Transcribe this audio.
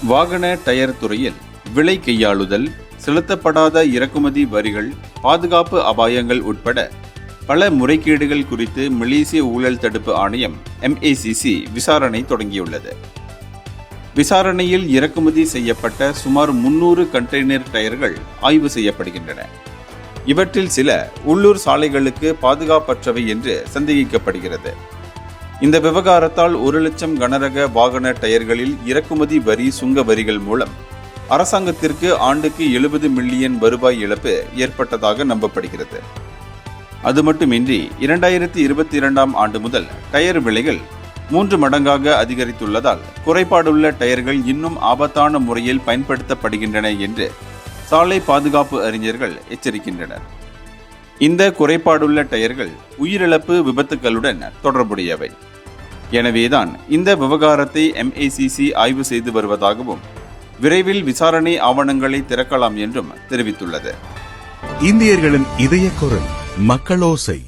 வாகன டயர் துறையில் விலை கையாளுதல், செலுத்தப்படாத இறக்குமதி வரிகள், பாதுகாப்பு அபாயங்கள் உட்பட பல முறைகேடுகள் குறித்து மலேசிய ஊழல் தடுப்பு ஆணையம் MACC விசாரணை தொடங்கியுள்ளது. விசாரணையில் இறக்குமதி செய்யப்பட்ட சுமார் 300 கண்டெய்னர் டயர்கள் ஆய்வு செய்யப்படுகின்றன. இவற்றில் சில உள்ளூர் சாலைகளுக்கு பாதுகாப்பற்றவை என்று சந்தேகிக்கப்படுகிறது. இந்த விவகாரத்தால் 1 லட்சம் கனரக வாகன டயர்களில் இறக்குமதி வரி சுங்க வரிகள் மூலம் அரசாங்கத்திற்கு ஆண்டுக்கு 70 மில்லியன் வருவாய் இழப்பு ஏற்பட்டதாக நம்பப்படுகிறது. அது மட்டுமின்றி 2022ஆம் ஆண்டு முதல் டயர் விலைகள் 3 மடங்காக அதிகரித்துள்ளதால் குறைபாடுள்ள டயர்கள் இன்னும் ஆபத்தான முறையில் பயன்படுத்தப்படுகின்றன என்று சாலை பாதுகாப்பு அறிஞர்கள் எச்சரிக்கின்றனர். இந்த குறைபாடுள்ள டயர்கள் உயிரிழப்பு விபத்துகளுடன் தொடர்புடையவை. எனவேதான் இந்த விவகாரத்தை MACC ஆய்வு செய்து வருவதாகவும் விரைவில் விசாரணை ஆவணங்களை திறக்கலாம் என்றும் தெரிவித்துள்ளது. இந்தியர்களின் இதய குரல் மக்களோசை.